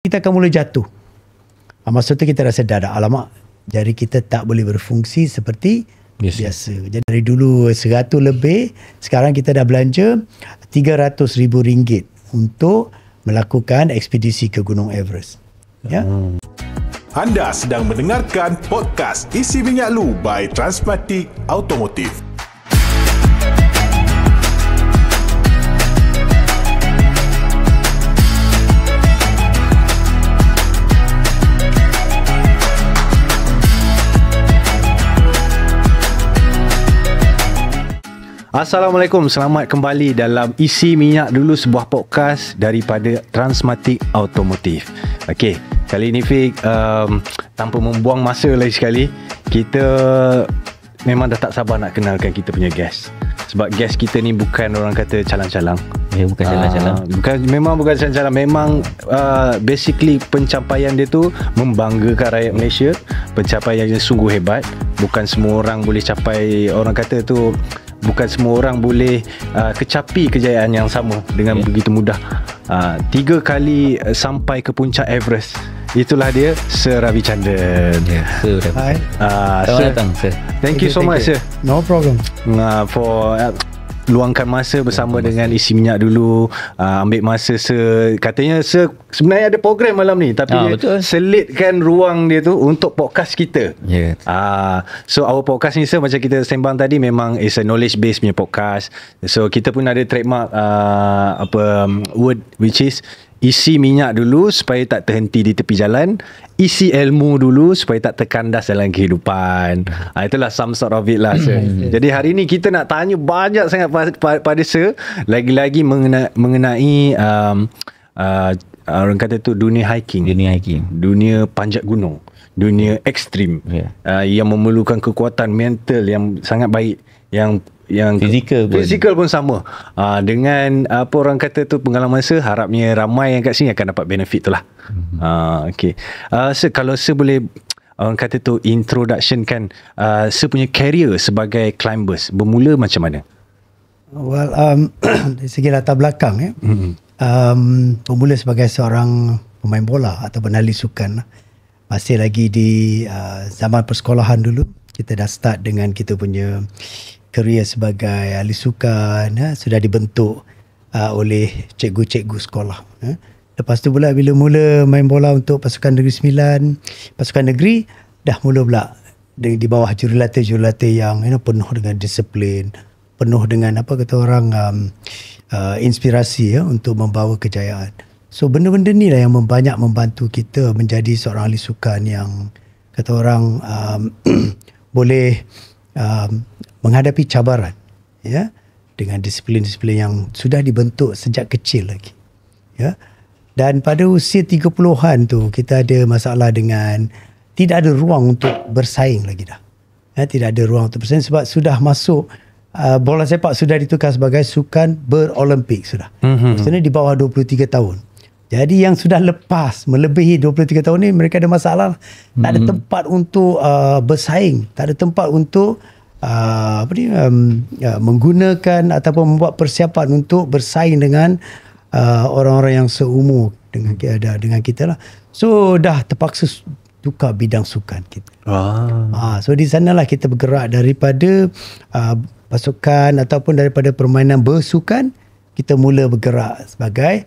kita akan mula jatuh. Masa tu kita dah sedar dah, alamak, jari kita tak boleh berfungsi seperti biasa. Jadi dari dulu 100 lebih, sekarang kita dah belanja RM300,000 untuk melakukan ekspedisi ke Gunung Everest. Ya. Anda sedang mendengarkan podcast Isi Minyak Lu by Transmatic Automotive. Assalamualaikum, selamat kembali dalam Isi Minyak Dulu, sebuah podcast daripada Transmatic Automotive. Okey, kali ni Fik, tanpa membuang masa lagi sekali, kita memang dah tak sabar nak kenalkan kita punya guest. Sebab guest kita ni bukan orang kata calang-calang. Ya, bukan calang-calang. Memang bukan calang-calang. Memang basically pencapaian dia tu membanggakan rakyat Malaysia. Pencapaian yang sungguh hebat. Bukan semua orang boleh capai, orang kata tu, bukan semua orang boleh kecapi kejayaan yang sama dengan begitu mudah. 3 kali sampai ke puncak Everest. Itulah dia, Sir Ravichandran. Sir Hai. Selamat datang, Sir. Thank you so much, Sir. No problem. For luangkan masa bersama dengan Isi Minyak Dulu. Ambil masa Sir. Katanya Sir sebenarnya ada program malam ni, tapi dia betul. selitkan ruang dia tu untuk podcast kita. Ya. So our podcast ni, Sir, macam kita sembang tadi, memang is a knowledge based punya podcast. So kita pun ada trademark word which is isi minyak dulu supaya tak terhenti di tepi jalan, isi ilmu dulu supaya tak terkandas dalam kehidupan. Itulah some sort of it lah, Sir. Jadi hari ni kita nak tanya banyak sangat pada Sir, lagi-lagi mengenai orang kata tu dunia hiking, dunia panjat gunung, dunia ekstrim, yang memerlukan kekuatan mental yang sangat baik, yang fizikal pun sama. Dengan apa orang kata tu pengalaman Sir, harapnya ramai yang kat sini akan dapat benefit tu lah. Okay. Sir, kalau Sir boleh orang kata tu introduction kan Sir punya career sebagai climbers, bermula macam mana? Well, dari segi latar belakang bermula sebagai seorang pemain bola atau ahli sukan. Masih lagi di zaman persekolahan dulu, kita dah start dengan kita punya kerjaya sebagai ahli sukan, sudah dibentuk oleh cikgu-cikgu sekolah. Lepas tu pula bila mula main bola untuk pasukan Negeri Sembilan, pasukan negeri, dah mula pula di bawah jurulatih-jurulatih yang penuh dengan disiplin, penuh dengan apa kata orang inspirasi untuk membawa kejayaan. So benda-benda ni lah yang banyak membantu kita menjadi seorang ahli sukan yang kata orang boleh menghadapi cabaran dengan disiplin-disiplin yang sudah dibentuk sejak kecil lagi. Dan pada usia 30-an tu kita ada masalah dengan tidak ada ruang untuk bersaing lagi dah. Tidak ada ruang untuk bersaing sebab sudah masuk bola sepak sudah ditukar sebagai sukan berolimpik sudah. Maksudnya di bawah 23 tahun. Jadi yang sudah lepas melebihi 23 tahun ni mereka ada masalah. Tak ada tempat untuk bersaing, tak ada tempat untuk menggunakan ataupun membuat persiapan untuk bersaing dengan orang-orang yang seumur dengan kita lah. So dah terpaksa tukar bidang sukan kita. So di sanalah kita bergerak daripada pasukan ataupun daripada permainan bersukan, kita mula bergerak sebagai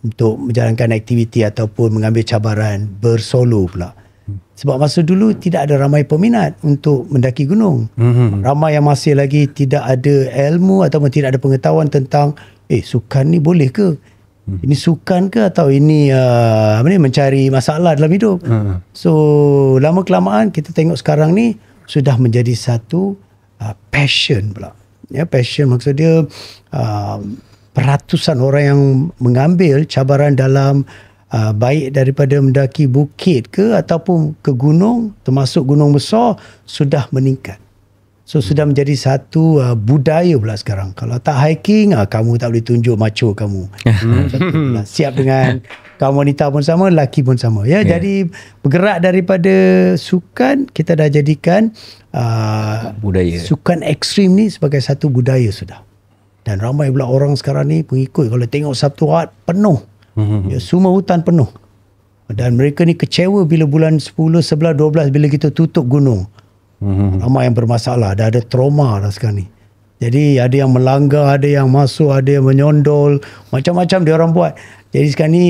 untuk menjalankan aktiviti ataupun mengambil cabaran bersolo pula. Sebab masa dulu tidak ada ramai peminat untuk mendaki gunung. Ramai yang masih lagi tidak ada ilmu ataupun tidak ada pengetahuan tentang sukan ni boleh ke? Ini sukan ke atau ini mencari masalah dalam hidup? So lama kelamaan kita tengok sekarang ni sudah menjadi satu passion pula. Passion maksud dia peratusan orang yang mengambil cabaran dalam baik daripada mendaki bukit ke ataupun ke gunung, termasuk gunung besar, sudah meningkat. So sudah menjadi satu budaya pula sekarang. Kalau tak hiking, kamu tak boleh tunjuk macho kamu. Siap dengan kaum wanita pun sama, lelaki pun sama. Jadi bergerak daripada sukan, kita dah jadikan budaya sukan ekstrim ni sebagai satu budaya sudah. Dan ramai pula orang sekarang ni pengikut. Kalau tengok Sabtu Ahad penuh. Semua hutan penuh. Dan mereka ni kecewa bila bulan 10, 11, 12 bila kita tutup gunung. Ramai yang bermasalah. Dah ada trauma dah sekarang ni. Jadi ada yang melanggar, ada yang masuk, ada yang menyondol. Macam-macam dia orang buat. Jadi sekarang ni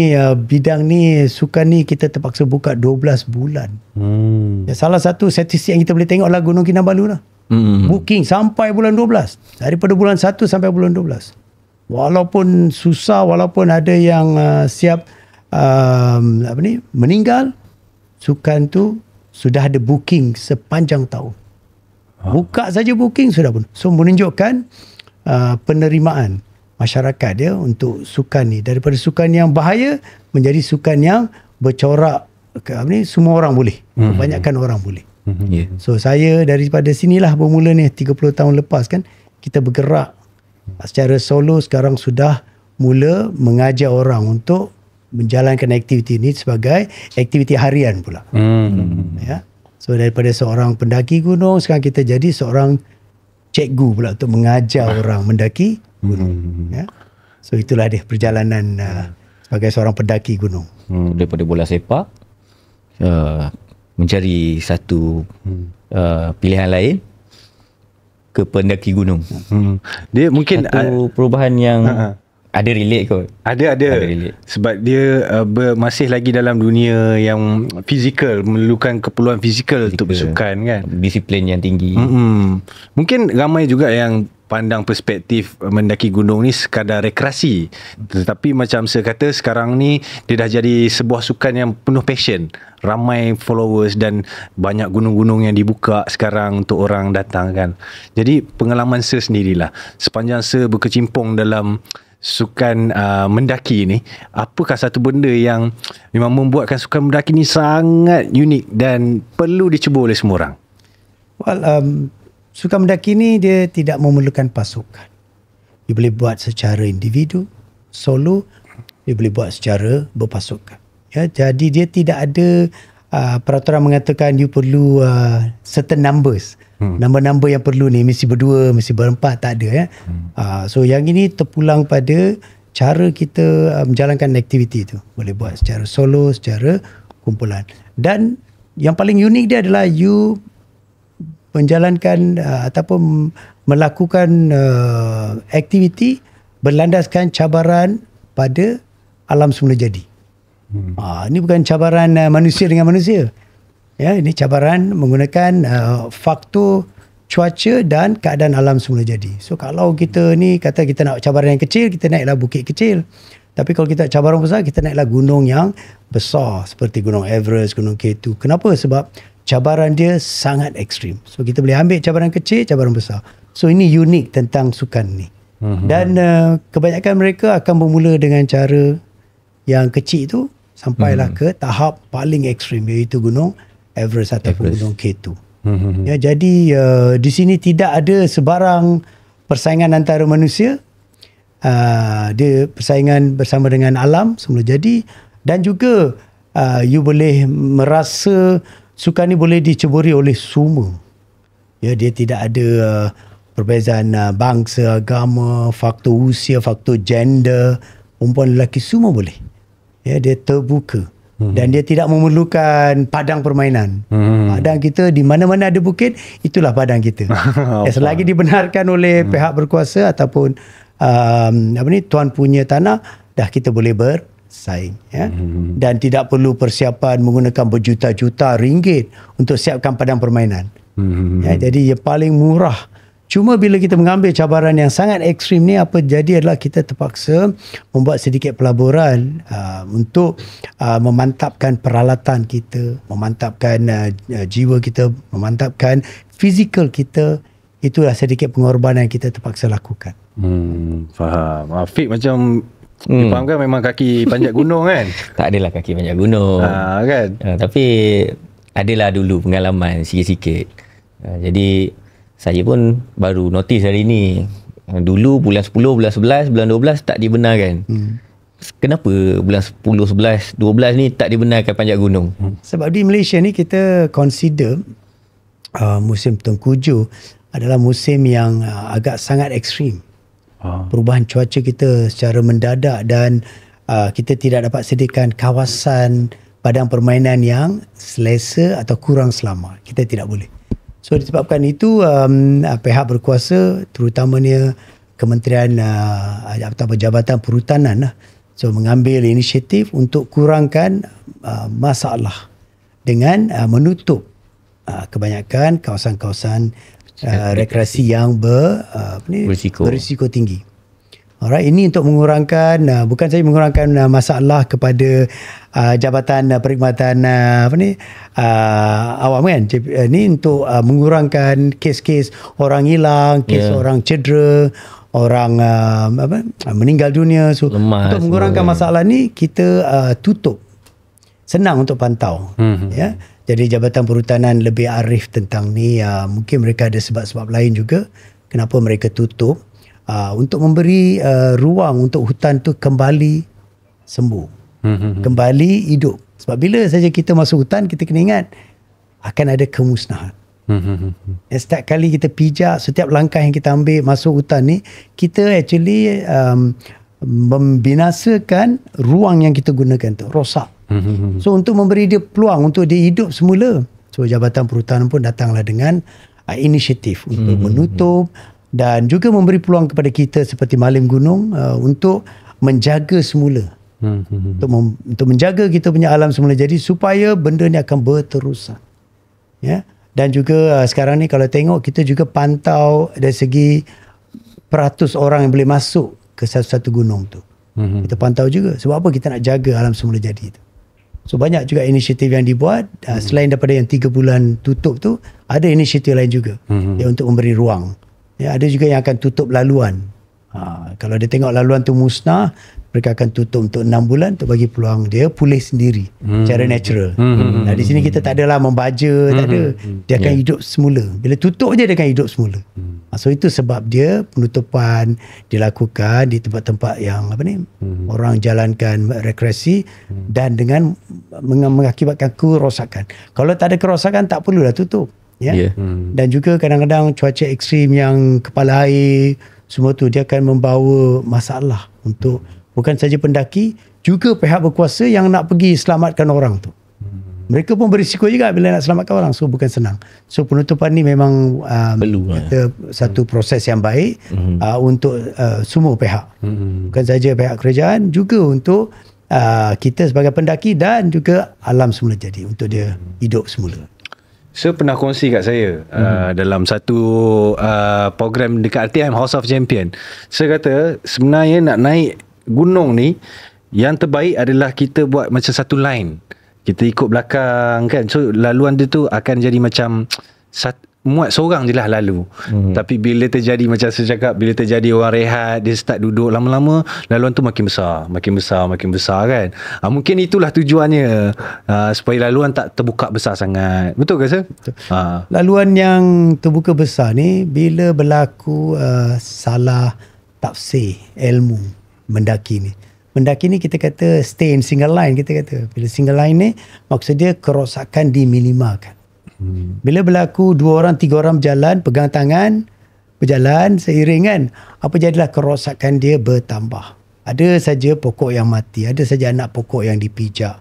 bidang ni, sukan ni kita terpaksa buka 12 bulan. Salah satu statistik yang kita boleh tengok adalah Gunung Kinabalu lah. Booking sampai bulan 12. Daripada bulan 1 sampai bulan 12. Walaupun susah, walaupun ada yang siap meninggal, sukan tu sudah ada booking sepanjang tahun. Buka saja booking sudah pun. So menunjukkan penerimaan masyarakat dia untuk sukan ni. Daripada sukan yang bahaya menjadi sukan yang bercorak, semua orang boleh. Kebanyakan orang boleh. So saya daripada sinilah bermula ni 30 tahun lepas kan, kita bergerak secara solo. Sekarang sudah mula mengajar orang untuk menjalankan aktiviti ini sebagai aktiviti harian pula. Ya. So daripada seorang pendaki gunung, sekarang kita jadi seorang cikgu pula untuk mengajar orang mendaki gunung. Ya. So itulah dia perjalanan sebagai seorang pendaki gunung. Daripada bola sepak mencari satu pilihan lain ke pendaki gunung. Dia mungkin satu perubahan yang ada relate kot. Ada relate. Sebab dia masih lagi dalam dunia yang fizikal, memerlukan keperluan fizikal untuk bersukan kan. Disiplin yang tinggi. Mungkin ramai juga yang pandang perspektif mendaki gunung ni sekadar rekreasi. Tetapi macam saya kata, sekarang ni dia dah jadi sebuah sukan yang penuh passion. Ramai followers dan banyak gunung-gunung yang dibuka sekarang untuk orang datang kan. Jadi pengalaman saya sendirilah, sepanjang saya berkecimpung dalam sukan mendaki ni, apakah satu benda yang memang membuatkan sukan mendaki ni sangat unik dan perlu dicuba oleh semua orang? Well, sukan mendaki ni dia tidak memerlukan pasukan. Dia boleh buat secara individu, solo, dia boleh buat secara berpasukan. Ya, jadi dia tidak ada peraturan mengatakan you perlu certain numbers. Number-number yang perlu ni mesti berdua, mesti berempat, tak ada ya. So yang ini terpulang pada cara kita menjalankan aktiviti tu. Boleh buat secara solo, secara kumpulan. Dan yang paling unik dia adalah you menjalankan ataupun melakukan aktiviti berlandaskan cabaran pada alam semula jadi. Ini bukan cabaran manusia dengan manusia. Ya, ini cabaran menggunakan faktor cuaca dan keadaan alam semula jadi. So kalau kita ni kata kita nak cabaran yang kecil, kita naiklah bukit kecil. Tapi kalau kita cabaran besar, kita naiklah gunung yang besar seperti Gunung Everest, Gunung K2. Kenapa? Sebab cabaran dia sangat ekstrim. So kita boleh ambil cabaran kecil, cabaran besar. So ini unik tentang sukan ni. Dan kebanyakan mereka akan bermula dengan cara yang kecil tu sampailah ke tahap paling ekstrim, iaitu Gunung Everest ataupun Gunung K2. Ya, jadi di sini tidak ada sebarang persaingan antara manusia. Dia persaingan bersama dengan alam semula jadi, dan juga you boleh merasa sukan ni boleh diceburi oleh semua. Ya, dia tidak ada perbezaan bangsa, agama, faktor usia, faktor gender, perempuan lelaki semua boleh. Ya, dia terbuka. Dan dia tidak memerlukan padang permainan. Padang kita di mana-mana ada bukit, itulah padang kita. Selagi dibenarkan oleh pihak berkuasa ataupun tuan punya tanah, dah kita boleh bersaing. Ya? Dan tidak perlu persiapan menggunakan berjuta-juta ringgit untuk siapkan padang permainan. Ya, jadi yang paling murah. Cuma bila kita mengambil cabaran yang sangat ekstrim ni, apa jadi adalah kita terpaksa membuat sedikit pelaburan untuk memantapkan peralatan kita, memantapkan jiwa kita, memantapkan fizikal kita. Itulah sedikit pengorbanan yang kita terpaksa lakukan. Faham. Afiq macam faham kan, memang kaki panjat gunung kan? Tak adalah kaki panjat gunung. Kan? Tapi adalah dulu pengalaman sikit-sikit. Jadi saya pun baru notice hari ni. Dulu bulan 10, bulan 11, bulan 12 tak dibenarkan. Kenapa bulan 10, 11, 12 ni tak dibenarkan panjat gunung? Sebab di Malaysia ni kita consider musim tengkujuh adalah musim yang agak sangat ekstrim. Perubahan cuaca kita secara mendadak dan kita tidak dapat sediakan kawasan padang permainan yang selesa atau kurang selamat. Kita tidak boleh. So disebabkan itu pihak berkuasa terutamanya Kementerian atau Jabatan Perhutanan so mengambil inisiatif untuk kurangkan masalah dengan menutup kebanyakan kawasan-kawasan rekreasi yang berisiko tinggi. Alright, ini untuk mengurangkan bukan saja mengurangkan masalah kepada Jabatan Perkhidmatan awam kan. Ini untuk mengurangkan kes-kes orang hilang, kes orang cedera, orang meninggal dunia. So lemas, untuk mengurangkan masalah ni kita tutup. Senang untuk pantau. Ya. Jadi Jabatan Perhutanan lebih arif tentang ni. Mungkin mereka ada sebab-sebab lain juga kenapa mereka tutup. Untuk memberi ruang untuk hutan tu kembali sembuh. Kembali hidup. Sebab bila saja kita masuk hutan, kita kena ingat akan ada kemusnahan. Setiap kali kita pijak, setiap langkah yang kita ambil masuk hutan ni, kita actually membinasakan ruang yang kita gunakan tu, rosak. So untuk memberi dia peluang untuk dia hidup semula, so Jabatan Perhutanan pun datanglah dengan inisiatif untuk menutup dan juga memberi peluang kepada kita seperti Malim Gunung untuk menjaga semula. Untuk menjaga kita punya alam semula jadi supaya benda ni akan berterusan. Ya. Dan juga sekarang ni kalau tengok kita juga pantau dari segi peratus orang yang boleh masuk ke satu-satu gunung tu. Kita pantau juga. Sebab apa kita nak jaga alam semula jadi tu. So banyak juga inisiatif yang dibuat. Selain daripada yang 3 bulan tutup tu, ada inisiatif lain juga untuk memberi ruang. Ya, ada juga yang akan tutup laluan. Kalau dia tengok laluan tu musnah, mereka akan tutup untuk 6 bulan untuk bagi peluang dia pulih sendiri secara natural. Nah, di sini kita tak adalah membaja, tak ada. Dia akan hidup semula. Bila tutup je dia akan hidup semula. So itu sebab dia penutupan dilakukan di tempat-tempat yang orang jalankan rekreasi dan dengan mengakibatkan kerosakan. Kalau tak ada kerosakan tak perlulah tutup. Ya. Dan juga kadang-kadang cuaca ekstrim yang kepala air semua tu dia akan membawa masalah untuk bukan saja pendaki, juga pihak berkuasa yang nak pergi selamatkan orang tu. Mereka pun berisiko juga bila nak selamatkan orang. So bukan senang. So penutupan ni memang satu proses yang baik untuk semua pihak. Bukan saja pihak kerajaan, juga untuk kita sebagai pendaki dan juga alam semula jadi untuk dia hidup semula. So pernah kongsi kat saya dalam satu program dekat RTM House of Champion. Saya kata sebenarnya nak naik gunung ni yang terbaik adalah kita buat macam satu line. Kita ikut belakang kan. So laluan dia tu akan jadi macam muat seorang je lah lalu. Tapi bila terjadi macam saya cakap, bila terjadi orang rehat, dia start duduk lama-lama, laluan tu makin besar kan. Mungkin itulah tujuannya, supaya laluan tak terbuka besar sangat. Betul ke sir? Betul. Laluan yang terbuka besar ni bila berlaku salah tafsir ilmu mendaki ni. Mendaki ni kita kata stay in single line, kita kata. Bila single line ni maksud dia kerosakan diminimalkan. Bila berlaku 2 orang 3 orang berjalan, pegang tangan, berjalan seiring kan, apa jadilah kerosakan dia bertambah. Ada saja pokok yang mati, ada saja anak pokok yang dipijak.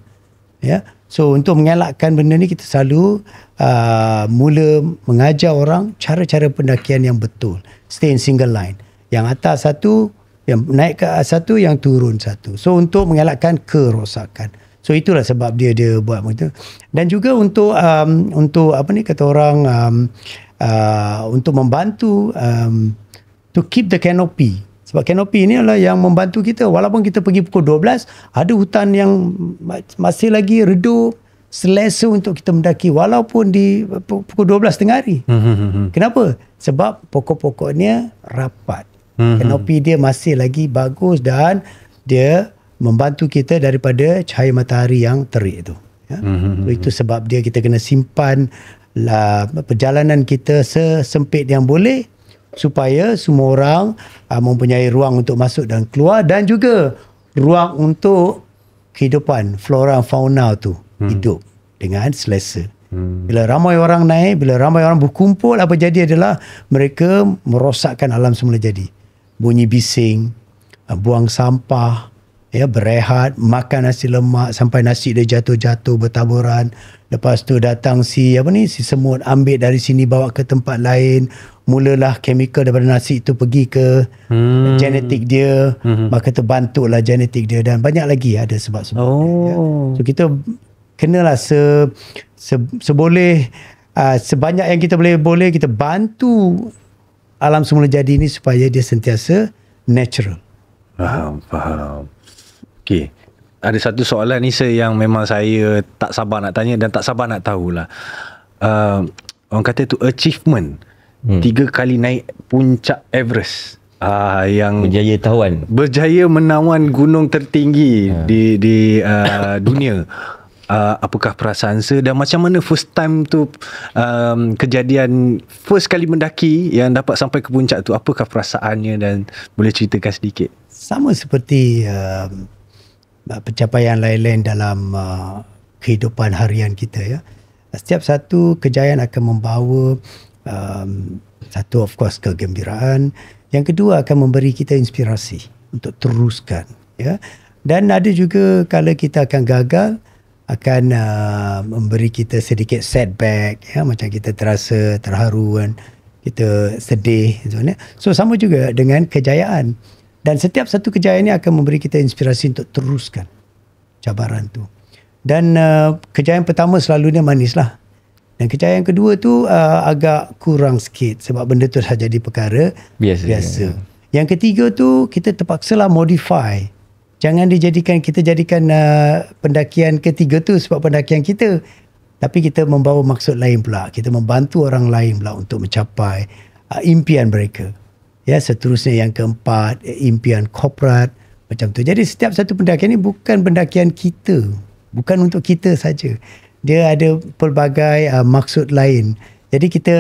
Ya. So untuk mengelakkan benda ni kita selalu mula mengajar orang cara-cara pendakian yang betul. Stay in single line. Yang atas satu, yang naik ke satu, yang turun satu. So untuk mengelakkan kerosakan. So itulah sebab dia buat begitu. Dan juga untuk apa ni kata orang untuk membantu to keep the canopy. Sebab canopy ni adalah yang membantu kita walaupun kita pergi pukul 12, ada hutan yang masih lagi redup, selesa untuk kita mendaki walaupun di pukul 12 tengah hari. Kenapa? Sebab pokok-pokoknya rapat. Canopy dia masih lagi bagus dan dia membantu kita daripada cahaya matahari yang terik tu. Ya? So, itu sebab dia kita kena simpan perjalanan kita sesempit yang boleh supaya semua orang mempunyai ruang untuk masuk dan keluar dan juga ruang untuk kehidupan flora fauna tu hidup dengan selesa. Bila ramai orang naik, bila ramai orang berkumpul, apa jadi adalah mereka merosakkan alam semula jadi. Bunyi bising, buang sampah, berehat, makan nasi lemak sampai nasi dia jatuh-jatuh bertaburan. Lepas tu datang si semut, ambil dari sini bawa ke tempat lain. Mulalah chemical daripada nasi itu pergi ke genetik dia, maka terbantuklah genetik dia, dan banyak lagi ada sebab-sebab. So kita kenalah seboleh sebanyak yang kita boleh kita bantu alam semula jadi ini supaya dia sentiasa natural. Faham. Okey. Ada satu soalan ni yang memang saya tak sabar nak tanya dan tak sabar nak tahulah. Orang kata tu achievement. 3 kali naik puncak Everest. Yang berjaya menawan gunung tertinggi di dunia. Apakah perasaan dan macam mana first time tu, kejadian first kali mendaki yang dapat sampai ke puncak tu, apakah perasaannya dan boleh ceritakan sedikit? Sama seperti pencapaian lain-lain dalam kehidupan harian kita, ya. Setiap satu kejayaan akan membawa satu, of course, kegembiraan. Yang kedua, akan memberi kita inspirasi untuk teruskan, ya. Dan ada juga kala kita akan gagal, akan memberi kita sedikit setback, ya, macam kita terasa terharu kan, kita sedih sebenarnya. So sama juga dengan kejayaan, dan setiap satu kejayaan ini akan memberi kita inspirasi untuk teruskan cabaran tu. Dan kejayaan pertama selalunya manis lah, dan kejayaan kedua tu agak kurang sikit sebab benda tu dah jadi perkara biasa. Yang ketiga tu kita terpaksalah modify. Jangan kita jadikan pendakian ketiga tu sebab pendakian kita, tapi kita membawa maksud lain pula. Kita membantu orang lain pula untuk mencapai impian mereka. Ya, seterusnya yang keempat, impian korporat macam tu. Jadi setiap satu pendakian ni bukan pendakian kita, bukan untuk kita saja. Dia ada pelbagai maksud lain. Jadi kita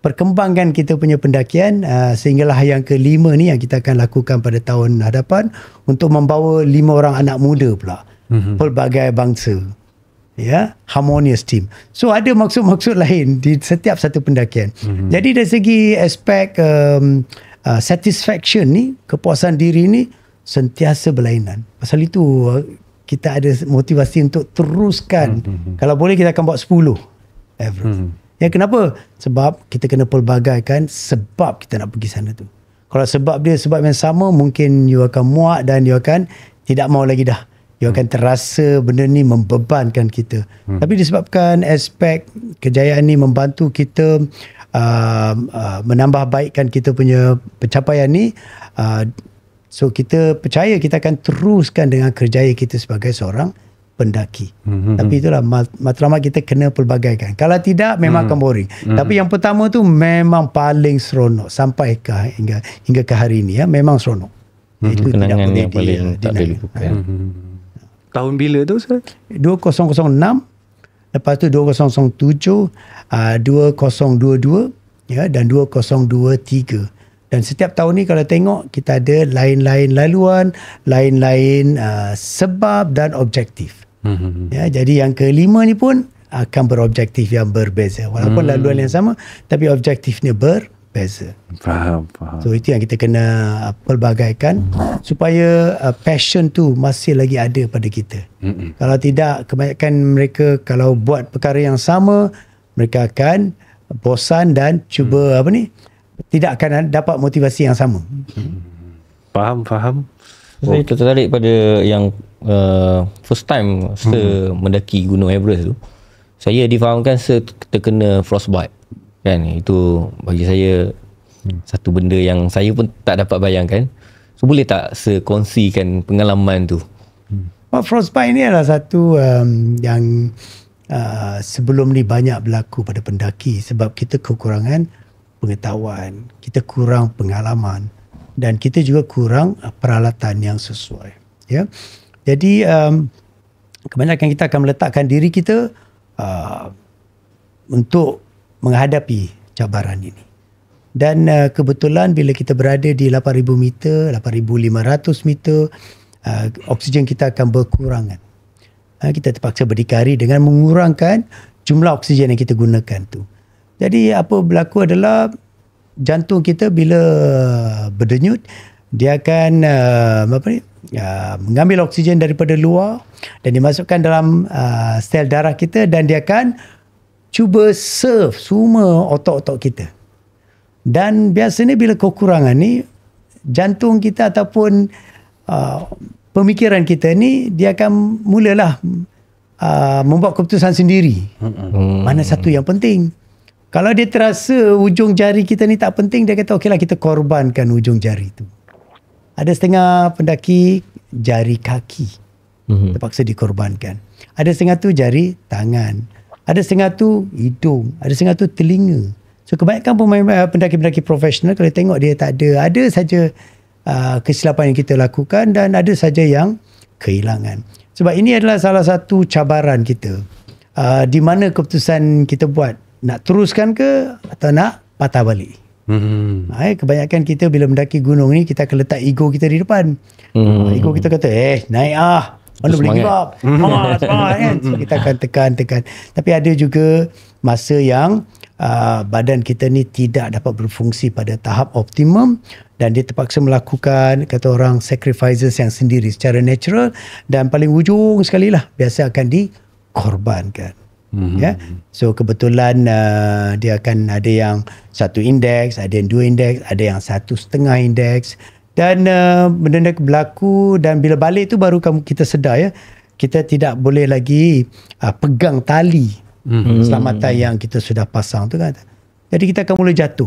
perkembangkan kita punya pendakian sehinggalah yang kelima ni yang kita akan lakukan pada tahun hadapan untuk membawa 5 orang anak muda pula, pelbagai bangsa, ya, harmonious team. So ada maksud-maksud lain di setiap satu pendakian. Jadi dari segi aspek satisfaction ni, kepuasan diri ni sentiasa berlainan. Pasal itu kita ada motivasi untuk teruskan. Kalau boleh kita akan buat 10 Everest. Ya, kenapa? Sebab kita kena pelbagaikan sebab kita nak pergi sana tu. Kalau sebab yang sama, mungkin you akan muak dan you akan tidak mau lagi dah. You akan terasa benda ni membebankan kita. Tapi disebabkan aspek kejayaan ni membantu kita menambah baikkan kita punya pencapaian ni, so kita percaya kita akan teruskan dengan kerjaya kita sebagai seorang pendaki. Tapi itulah matlamat kita kena pelbagaikan. Kalau tidak memang akan boring. Tapi yang pertama tu memang paling seronok sampai hingga ke hari ini, ya, memang seronok. Itu kenangan yang paling tak boleh lupakan. Tahun bila tu, Sir? 2006, lepas tu 2007, 2022, ya, dan 2023. Dan setiap tahun ni kalau tengok, kita ada lain-lain laluan, lain-lain sebab dan objektif. Ya, jadi yang kelima ni pun akan berobjektif yang berbeza. Walaupun laluan yang sama, tapi objektifnya berbeza. Faham. So itu yang kita kena pelbagaikan supaya passion tu masih lagi ada pada kita. Kalau tidak, kebanyakan mereka kalau buat perkara yang sama, mereka akan bosan dan cuba tidak akan dapat motivasi yang sama. Faham. Saya tertarik pada yang first time saya mendaki Gunung Everest tu. Saya difahamkan saya terkena frostbite. Kan, itu bagi saya satu benda yang saya pun tak dapat bayangkan. So boleh tak saya kongsikan pengalaman tu? Frostbite ni adalah satu yang sebelum ni banyak berlaku pada pendaki sebab kita kekurangan pengetahuan, kita kurang pengalaman dan kita juga kurang peralatan yang sesuai. Ya, jadi kebanyakan kita akan meletakkan diri kita untuk menghadapi cabaran ini. Dan kebetulan bila kita berada di 8,000 meter, 8,500 meter, oksigen kita akan berkurangan. Kita terpaksa berdikari dengan mengurangkan jumlah oksigen yang kita gunakan tu. Jadi apa berlaku adalah jantung kita bila berdenyut, dia akan mengambil oksigen daripada luar dan dimasukkan dalam sel darah kita dan dia akan cuba serve semua otot-otot kita. Dan biasanya bila kekurangan ni, jantung kita ataupun pemikiran kita ni, dia akan mulalah membuat keputusan sendiri. Mana satu yang penting. Kalau dia terasa ujung jari kita ni tak penting, dia kata okeylah kita korbankan ujung jari tu. Ada setengah pendaki jari kaki terpaksa dikorbankan. Ada setengah tu jari tangan. Ada setengah tu hidung. Ada setengah tu telinga. So kebanyakan pendaki-pendaki profesional kalau tengok dia tak ada. Ada saja kesilapan yang kita lakukan dan ada saja yang kehilangan. Sebab ini adalah salah satu cabaran kita. Di mana keputusan kita buat. Nak teruskan ke atau nak patah balik. Kebanyakan kita bila mendaki gunung ni kita akan letak ego kita di depan. Ego kita kata naik mana boleh give up, semangat kan. So kita akan tekan. Tapi ada juga masa yang badan kita ni tidak dapat berfungsi pada tahap optimum dan dia terpaksa melakukan kata orang sacrifices yang sendiri secara natural dan paling ujung sekali lah biasa akan dikorbankan. Ya, so kebetulan dia akan ada yang 1 indeks, ada yang 2 indeks, ada yang 1.5 indeks dan benda-benda berlaku dan bila balik tu baru kita sedar ya, kita tidak boleh lagi pegang tali keselamatan yang kita sudah pasang tu kan. Jadi kita akan mula jatuh.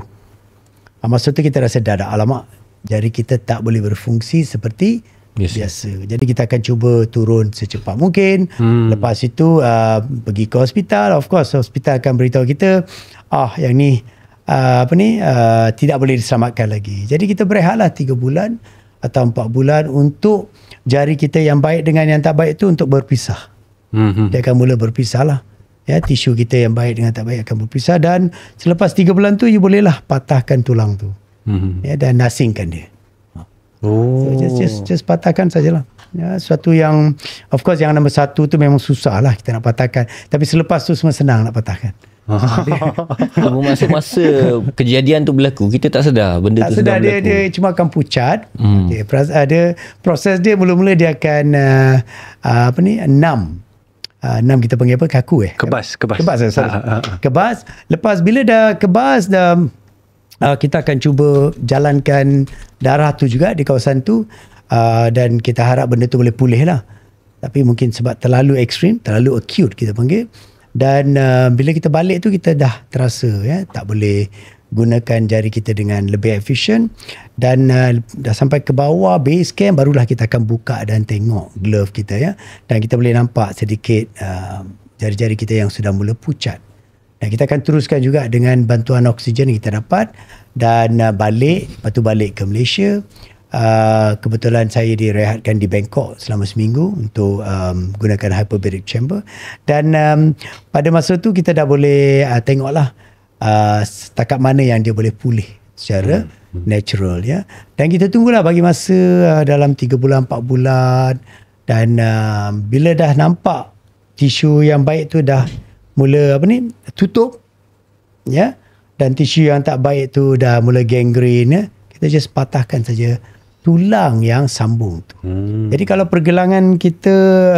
Masa tu kita rasa dah alamak, jari kita tak boleh berfungsi seperti biasa. Jadi kita akan cuba turun secepat mungkin. Lepas itu pergi ke hospital. Of course hospital akan beritahu kita yang ni tidak boleh diselamatkan lagi. Jadi kita berehatlah 3 bulan atau 4 bulan untuk jari kita yang baik dengan yang tak baik itu untuk berpisah. Dia akan mula berpisah lah. Ya, tisu kita yang baik dengan tak baik akan berpisah dan selepas 3 bulan tu you bolehlah patahkan tulang tu. Ya, dan asingkan dia. So just patahkan sajalah. Ya, sesuatu yang of course yang nombor 1 tu memang susah lah kita nak patahkan. Tapi selepas tu semua senang nak patahkan. Masa-masa kejadian tu berlaku kita tak sedar benda tak tu sedar, sedang berlaku. dia cuma akan pucat. Ada proses dia mula-mula dia akan enam kita panggil apa? Kaku Kebas. Kebas. Lepas bila dah kebas kita akan cuba jalankan darah tu juga di kawasan tu dan kita harap benda tu boleh pulih lah. Tapi mungkin sebab terlalu ekstrim, terlalu acute kita panggil. Dan bila kita balik tu kita dah terasa tak boleh gunakan jari kita dengan lebih efisien dan dah sampai ke bawah base camp barulah kita akan buka dan tengok glove kita dan kita boleh nampak sedikit jari-jari kita yang sudah mula pucat. Dan kita akan teruskan juga dengan bantuan oksigen yang kita dapat dan lepas tu balik ke Malaysia. Kebetulan saya direhatkan di Bangkok selama seminggu untuk gunakan hyperbaric chamber dan pada masa tu kita dah boleh tengoklah setakat mana yang dia boleh pulih secara natural ya. Dan kita tunggulah bagi masa dalam 3 bulan 4 bulan dan bila dah nampak tisu yang baik tu dah mula tutup ya dan tisu yang tak baik tu dah mula gangrene kita just patahkan saja tulang yang sambung tu. Jadi kalau pergelangan kita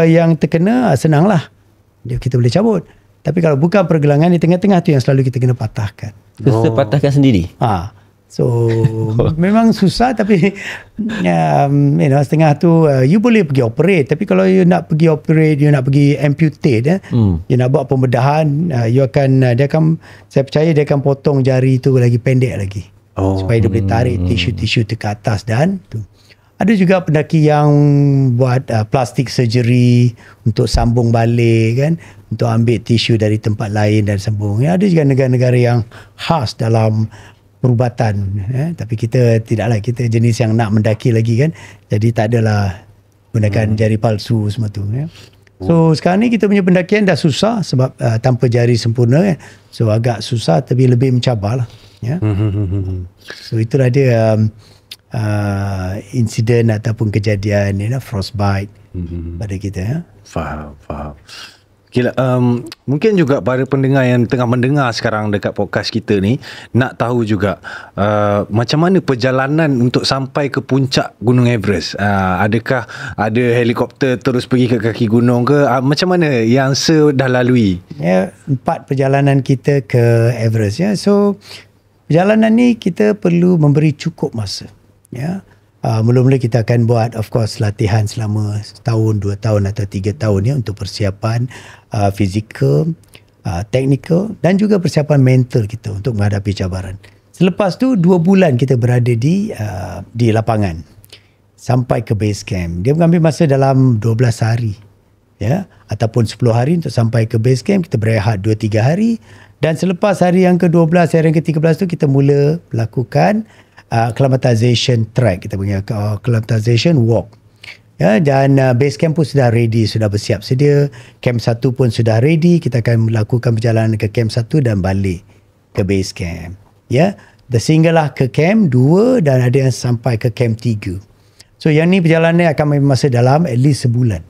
yang terkena senanglah kita boleh cabut. Tapi kalau bukan pergelangan di tengah-tengah tu yang selalu kita kena patahkan. Kita patahkan sendiri. So memang susah tapi setengah tu you boleh pergi operate tapi kalau you nak pergi operate, you nak pergi amputate you nak buat pembedahan dia akan saya percaya dia akan potong jari tu lagi pendek lagi supaya dia boleh tarik tisu-tisu tu ke atas dan tu. Ada juga pendaki yang buat plastic surgery untuk sambung balik kan, untuk ambil tisu dari tempat lain dan sambung. Ada juga negara-negara yang khas dalam perubatan tapi kita tidaklah, kita jenis yang nak mendaki lagi kan, jadi tak adalah gunakan jari palsu semua tu So sekarang ni kita punya pendakian dah susah sebab tanpa jari sempurna so agak susah tapi lebih mencabar lah So itulah dia insiden ataupun kejadian frostbite pada kita Faham. Gila, mungkin juga para pendengar yang tengah mendengar sekarang dekat podcast kita ni nak tahu juga macam mana perjalanan untuk sampai ke puncak Gunung Everest. Adakah ada helikopter terus pergi ke kaki gunung ke? Macam mana yang dah lalui? Ya, 4 perjalanan kita ke Everest. Ya. So perjalanan ni kita perlu memberi cukup masa. Ya. Mula-mula kita akan buat of course latihan selama setahun, 2 tahun atau 3 tahun ya, untuk persiapan fizikal, teknikal dan juga persiapan mental kita untuk menghadapi cabaran. Selepas tu 2 bulan kita berada di lapangan sampai ke base camp. Dia mengambil masa dalam 12 hari ya, ataupun 10 hari untuk sampai ke base camp. Kita berehat 2-3 hari dan selepas hari yang ke-12, hari yang ke-13 tu kita mula melakukan acclimatization track, kita punya acclimatization walk ya, dan base camp pun sudah ready, sudah bersiap sedia. Camp 1 pun sudah ready. Kita akan melakukan perjalanan ke camp 1 dan balik ke base camp ya. Sehinggalah ke camp 2 dan ada yang sampai ke camp 3. So yang ni perjalanan akan ambil masa dalam at least sebulan.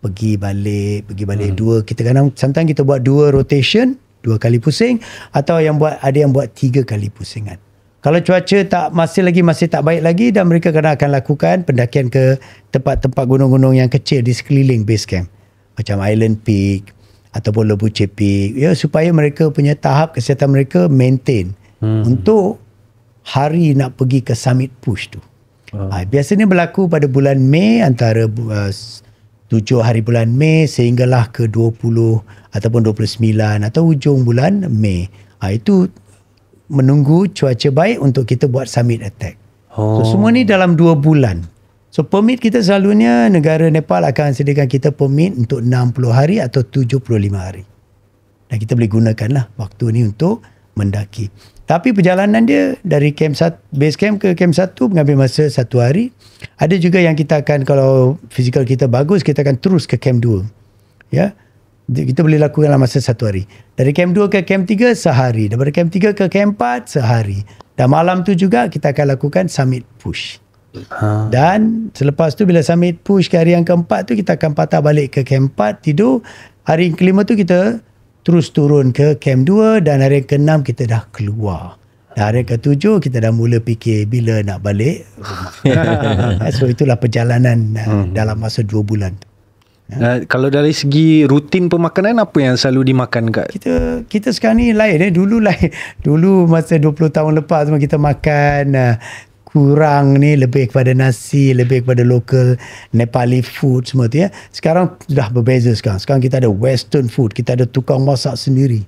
Pergi balik 2. Kita kadang sometimes kita buat 2 rotation, 2 kali pusing, atau ada yang buat 3 kali pusingan. Kalau cuaca masih tak baik lagi, dan mereka akan lakukan pendakian ke tempat-tempat gunung-gunung yang kecil di sekeliling base camp. Macam Island Peak ataupun Lobuche Peak. Ya, supaya mereka punya tahap kesihatan mereka maintain untuk hari nak pergi ke summit push tu. Biasanya berlaku pada bulan Mei, antara 7 hari bulan Mei sehinggalah ke 20 ataupun 29 atau hujung bulan Mei. Itu menunggu cuaca baik untuk kita buat summit attack. So semua ni dalam 2 bulan. So permit kita selalunya negara Nepal akan sediakan kita permit untuk 60 hari atau 75 hari. Dan kita boleh gunakanlah waktu ni untuk mendaki. Tapi perjalanan dia dari base camp ke camp 1 mengambil masa 1 hari. Ada juga yang kita akan, kalau fizikal kita bagus, kita akan terus ke camp 2. Ya. Kita boleh lakukan dalam masa 1 hari. Dari camp 2 ke camp 3 sehari. Daripada camp 3 ke camp 4 sehari. Dan malam tu juga kita akan lakukan summit push. Dan selepas tu bila summit push ke hari yang keempat tu, kita akan patah balik ke camp 4 tidur. Hari yang kelima tu kita terus turun ke camp 2 dan hari yang ke-6 kita dah keluar. Dan hari yang ke-7 kita dah mula fikir bila nak balik rumah. So itulah perjalanan dalam masa 2 bulan tu. Kalau dari segi rutin pemakanan, apa yang selalu dimakan kat? Kita sekarang ni lain. Dulu lain. Dulu masa 20 tahun lepas memang kita makan kurang ni, lebih kepada nasi, lebih kepada local Nepali food semua tu ya. Sekarang sudah berbeza sekarang. Sekarang kita ada western food, kita ada tukang masak sendiri.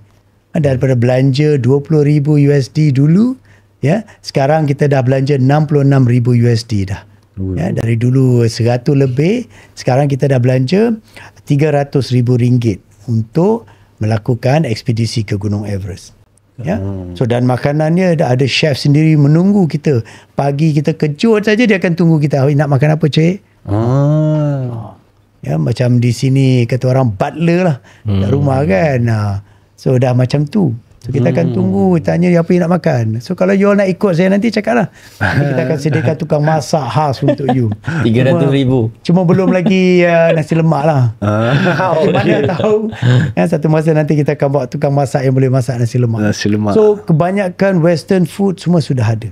Daripada belanja $20,000 dulu ya, sekarang kita dah belanja $66,000 dah. Ya, dari dulu 100 lebih, sekarang kita dah belanja RM300,000 untuk melakukan ekspedisi ke Gunung Everest. Ya. So dan makanannya ada chef sendiri menunggu kita. Pagi kita kejut saja dia akan tunggu kita. Nak makan apa, cik? Ya, macam di sini kata orang butler lah kat rumah kan. So dah macam tu. So kita akan tunggu, tanya dia apa yang nak makan. So kalau you all nak ikut saya nanti, cakaplah. Kita akan sediakan tukang masak khas untuk you. 300,000. Cuma belum lagi nasi lemak lah. Mana tahu satu masa nanti kita akan bawa tukang masak yang boleh masak nasi lemak. So kebanyakan western food semua sudah ada.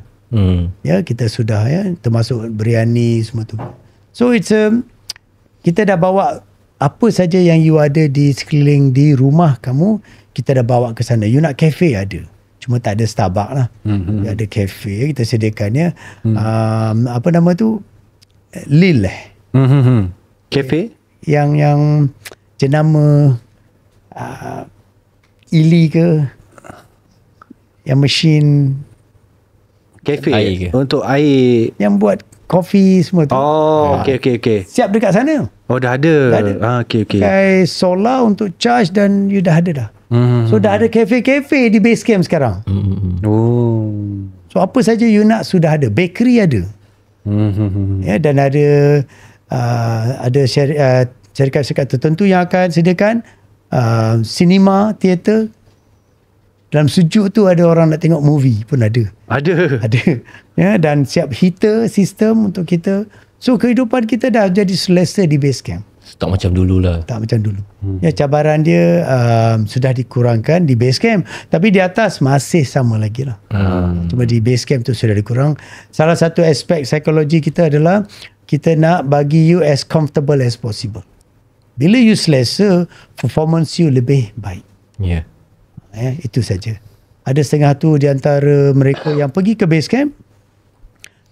Ya, kita sudah ya, termasuk biryani semua tu. So it's kita dah bawa apa saja yang you ada di sekeliling di rumah kamu, kita dah bawa ke sana. You nak kafe ada. Cuma tak ada Starbucks lah. Ada kafe. Kita sediakannya. Apa nama tu? Lil Kafe? Yang jenama Ili ke? Yang mesin kafe? Air ke? Untuk air. Yang buat kopi semua tu. Okay. Siap dekat sana. Dah ada. Okay. Pakai solar untuk charge dan you dah ada dah. So dah ada kafe-kafe di base camp sekarang. So apa saja you nak sudah ada. Bakery ada. Ya, dan ada syarikat-syarikat tertentu yang akan sediakan cinema, teater. Dalam sejuk tu ada orang nak tengok movie pun ada. Ada. Ya, dan siap heater sistem untuk kita. So kehidupan kita dah jadi selesa di base camp. Tak macam dulu lah. Tak macam dulu. Ya, cabaran dia sudah dikurangkan di base camp. Tapi di atas masih sama lagi lah. Cuma di base camp tu sudah dikurang. Salah satu aspek psikologi kita adalah kita nak bagi you as comfortable as possible. Bila you selesa, performance you lebih baik. Ya. Itu saja. Ada setengah tu di antara mereka yang pergi ke base camp,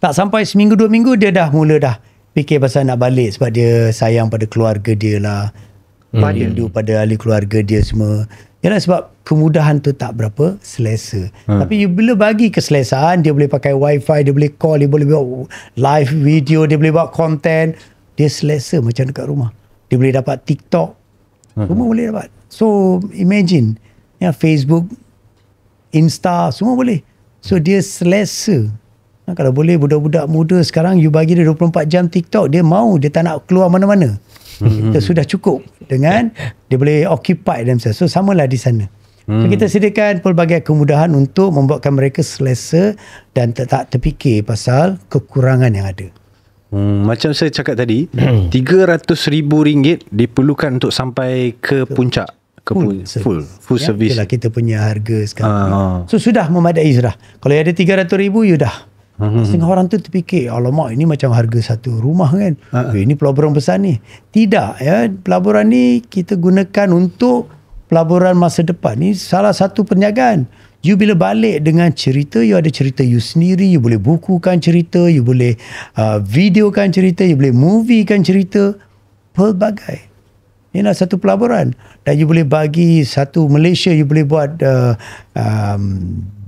tak sampai seminggu 2 minggu dia dah mula fikir pasal nak balik sebab dia sayang pada keluarga dia lah. Rindu pada ahli keluarga dia semua. Yalah, sebab kemudahan tu tak berapa selesa. Tapi you bila bagi keselesaan, dia boleh pakai wifi, dia boleh call, dia boleh buat live video, dia boleh buat content. Dia selesa macam dekat rumah. Dia boleh dapat TikTok. Semua boleh dapat. So imagine, Facebook, Insta, semua boleh. So dia selesa. Kalau boleh budak-budak muda sekarang, you bagi dia 24 jam TikTok, dia mau, dia tak nak keluar mana-mana. Itu sudah cukup dengan dia boleh occupy themselves. So samalah di sana. So kita sediakan pelbagai kemudahan untuk membuatkan mereka selesa dan tak terfikir pasal kekurangan yang ada. Macam saya cakap tadi, RM300,000 diperlukan untuk sampai ke puncak. Full service. Itulah kita punya harga sekarang. So sudah memadai sudah. Kalau ada 300,000 you dah. Setengah orang tu terfikir, alamak ini macam harga satu rumah kan. Ini pelaburan besar ni. Tidak ya, pelaburan ni kita gunakan untuk pelaburan masa depan. Ni salah satu perniagaan. You bila balik dengan cerita, you ada cerita you sendiri, you boleh bukukan cerita, you boleh videokan cerita, you boleh moviekan cerita, pelbagai. Inilah satu pelaburan. Dan you boleh bagi satu Malaysia, you boleh buat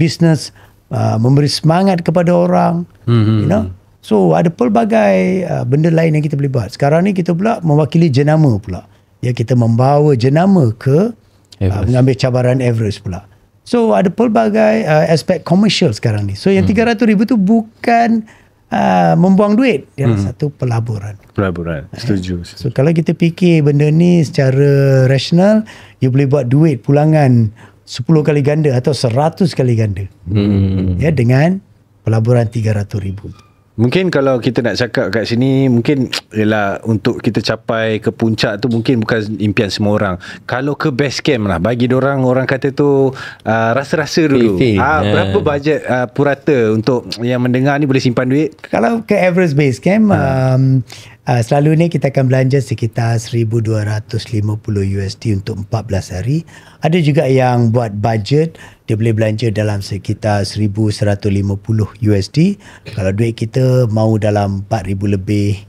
business, memberi semangat kepada orang. You know. So ada pelbagai benda lain yang kita boleh buat. Sekarang ni kita pula mewakili jenama pula. Ya, kita membawa jenama ke mengambil cabaran Everest pula. So ada pelbagai aspek komersial sekarang ni. So yang 300,000 tu bukan membuang duit. Dia satu pelaburan. Setuju. So kalau kita fikir benda ni secara rasional, you boleh buat duit pulangan 10 kali ganda atau 100 kali ganda. Ya, dengan pelaburan 300,000. Mungkin kalau kita nak cakap kat sini, mungkin ialah untuk kita capai ke puncak tu mungkin bukan impian semua orang. Kalau ke base camp lah, bagi orang kata tu rasa-rasa dulu. Berapa bajet purata untuk yang mendengar ni boleh simpan duit? Kalau ke Everest Base Camp, selalunya kita akan belanja sekitar $1,250 untuk 14 hari. Ada juga yang buat budget, dia boleh belanja dalam sekitar $1,150. Kalau duit kita mau dalam 4,000 lebih,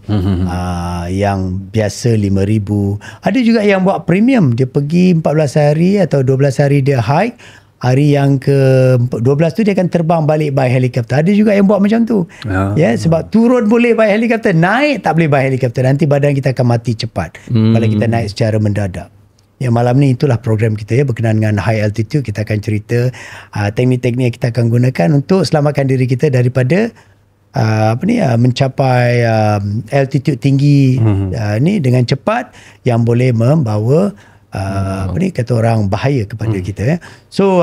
yang biasa 5,000. Ada juga yang buat premium, dia pergi 14 hari atau 12 hari dia hike. Hari yang ke-12 tu dia akan terbang balik by helikopter. Ada juga yang buat macam tu. Ya, sebab turun boleh by helikopter, naik tak boleh by helikopter. Nanti badan kita akan mati cepat kalau kita naik secara mendadak. Ya, malam ni itulah program kita ya, berkenaan dengan high altitude. Kita akan cerita teknik-teknik yang kita akan gunakan untuk selamatkan diri kita daripada mencapai altitude tinggi ni dengan cepat yang boleh membawa kata orang bahaya kepada kita ya. So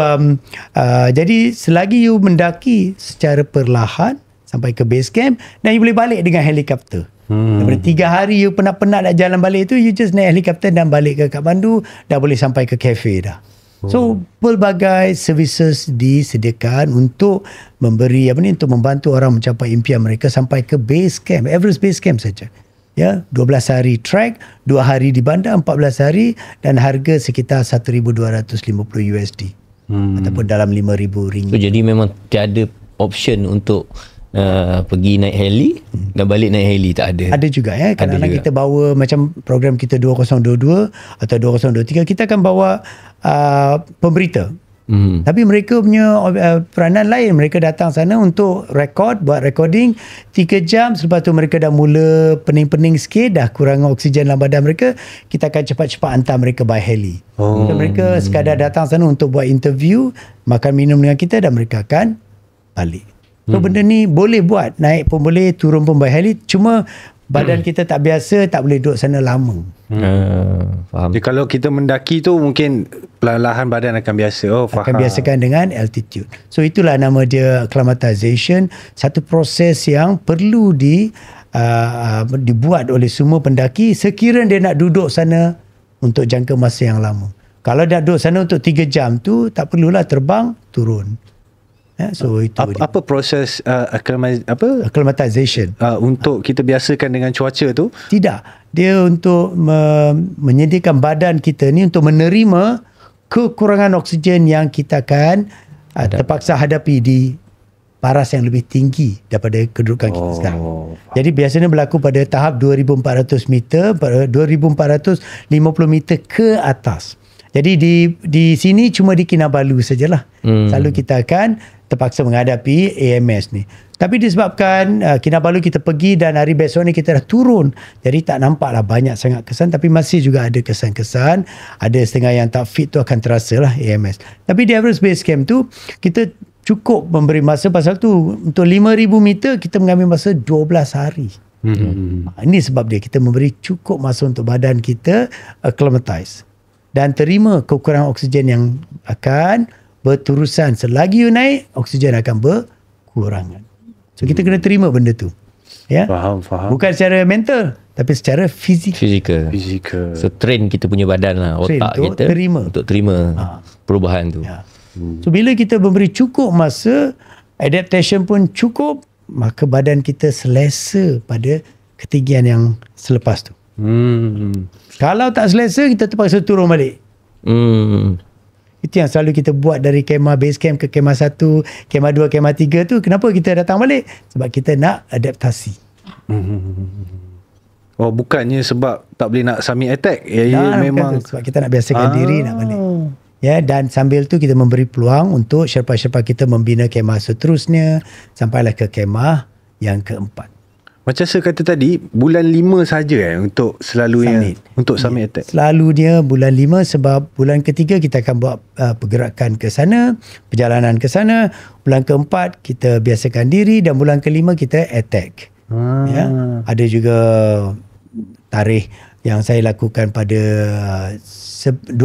jadi selagi you mendaki secara perlahan sampai ke base camp, dan you boleh balik dengan helikopter. Daripada 3 hari you penat-penat nak jalan balik tu, you just naik helikopter dan balik ke Kathmandu, dah boleh sampai ke kafe dah. So pelbagai services disediakan untuk memberi untuk membantu orang mencapai impian mereka sampai ke base camp, Everest Base Camp saja. Ya, 12 hari trek, 2 hari di bandar, 14 hari, dan harga sekitar $1,250 ataupun dalam RM5,000. So jadi memang tiada option untuk pergi naik heli dan balik naik heli, tak ada. Ada juga ya, kadang-kadang kita bawa macam program kita 2022 atau 2023, kita akan bawa pemberita. Tapi mereka punya peranan lain. Mereka datang sana untuk buat recording 3 jam. Selepas tu mereka dah mula pening-pening sikit, dah kurang oksigen dalam badan mereka. Kita akan cepat-cepat hantar mereka by heli. So, mereka sekadar datang sana untuk buat interview, makan minum dengan kita, dan mereka akan balik. So benda ni boleh buat, naik pun boleh, turun pun by heli. Cuma badan kita tak biasa, tak boleh duduk sana lama. Faham. Jadi kalau kita mendaki tu mungkin perlahan badan akan biasa. Faham. Akan biasakan dengan altitude. So itulah nama dia acclimatization, satu proses yang perlu dibuat oleh semua pendaki sekiranya dia nak duduk sana untuk jangka masa yang lama. Kalau dia duduk sana untuk 3 jam tu, tak perlulah terbang, turun. So itu apa proses acclimatization untuk kita biasakan dengan cuaca tu? Tidak, dia untuk menyediakan badan kita ni untuk menerima kekurangan oksigen yang kita akan terpaksa hadapi di paras yang lebih tinggi daripada kedudukan kita sekarang. Jadi biasanya berlaku pada tahap 2400 meter, 2450 meter ke atas. Jadi di sini cuma di Kinabalu sajalah. Selalu kita akan terpaksa menghadapi AMS ni. Tapi disebabkan Kinabalu kita pergi dan hari besok ni kita dah turun. Jadi tak nampaklah banyak sangat kesan, tapi masih juga ada kesan-kesan. Ada setengah yang tak fit tu akan terasa lah AMS. Tapi di Everest Base Camp tu kita cukup memberi masa, pasal tu untuk 5,000 meter kita mengambil masa 12 hari. Ini sebab dia, kita memberi cukup masa untuk badan kita acclimatize dan terima kekurangan oksigen yang akan berterusan. Selagi you naik, oksigen akan berkurangan. So kita kena terima benda tu. Ya. Faham. Bukan secara mental, tapi secara fizikal. So train kita punya badan lah, otak kita untuk terima perubahan tu. Ya. So bila kita memberi cukup masa, adaptation pun cukup, maka badan kita selesa pada ketinggian yang selepas tu. Kalau tak selesa, kita terpaksa turun balik. Itu yang selalu kita buat dari kemah base camp ke kemah 1, kemah 2, kemah 3 tu. Kenapa kita datang balik? Sebab kita nak adaptasi. Oh, bukannya sebab tak boleh nak summit attack. Memang sebab kita nak biasakan diri nak balik. Ya, dan sambil tu kita memberi peluang untuk Sherpa-Sherpa kita membina kemah seterusnya sampailah ke kemah yang keempat. Macam saya kata tadi, bulan 5 saja untuk selalunya untuk summit attack. Selalunya bulan 5 sebab bulan ketiga kita akan buat pergerakan ke sana, perjalanan ke sana. Bulan keempat kita biasakan diri dan bulan kelima kita attack. Ya, ada juga tarikh yang saya lakukan pada 12,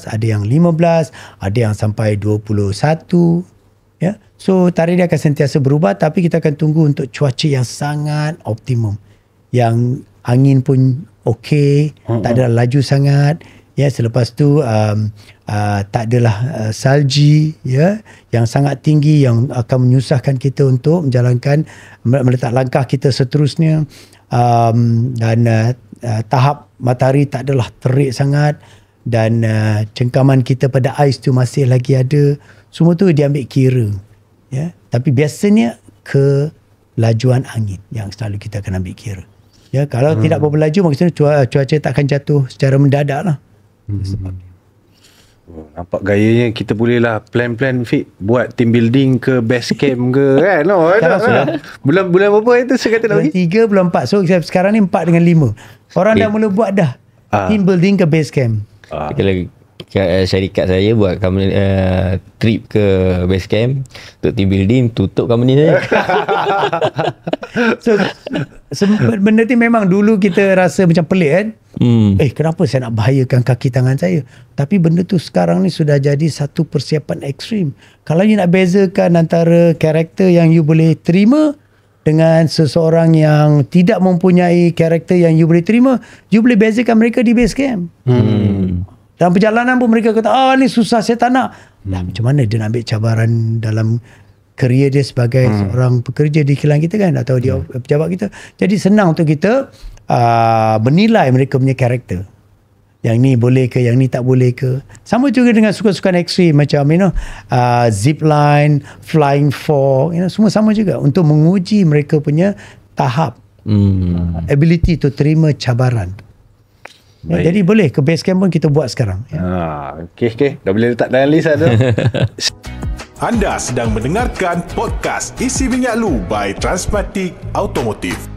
ada yang 15, ada yang sampai 21. Ya. So tarikh dia akan sentiasa berubah, tapi kita akan tunggu untuk cuaca yang sangat optimum. Yang angin pun okey, tak ada laju sangat. Ya, selepas tu tak adalah salji ya yang sangat tinggi yang akan menyusahkan kita untuk menjalankan meletak langkah kita seterusnya. Dan tahap matahari tak adalah terik sangat dan cengkaman kita pada ais tu masih lagi ada. Semua tu diambil kira. Ya, tapi biasanya kelajuan angin yang selalu kita akan ambil kira. Ya, kalau tidak berapa laju, maksudnya cuaca tak akan jatuh secara mendadak lah. Nampak gayanya kita bolehlah plan fit buat team building ke base camp ke kan. Bulan berapa itu saya kata nak pergi? Bulan 3, bulan 4. So sekarang ni 4 dengan 5. Orang dah mula buat dah team building ke base camp. Syarikat saya buat trip ke base camp untuk team building, tutup company saya. So benda ni memang dulu kita rasa macam pelik kan. Kenapa saya nak bahayakan kaki tangan saya? Tapi benda tu sekarang ni sudah jadi satu persiapan ekstrim. Kalau you nak bezakan antara karakter yang you boleh terima dengan seseorang yang tidak mempunyai karakter yang you boleh terima, you boleh bezakan mereka di base camp. Dalam perjalanan pun mereka kata, ni susah, saya tak nak. Macam mana dia nak ambil cabaran dalam kerjaya dia sebagai seorang pekerja di kilang kita kan, atau dia pejabat kita. Jadi senang untuk kita menilai mereka punya karakter. Yang ni boleh ke, yang ni tak boleh ke. Sama juga dengan sukan-sukan ekstrim macam zip line, flying four, semua sama juga untuk menguji mereka punya tahap ability to terima cabaran. Ya, jadi boleh ke base camp pun kita buat sekarang. Okey. Dah boleh letak dalam list tu. Anda sedang mendengarkan podcast Isi Minyak Lu by Transmatic Automotive.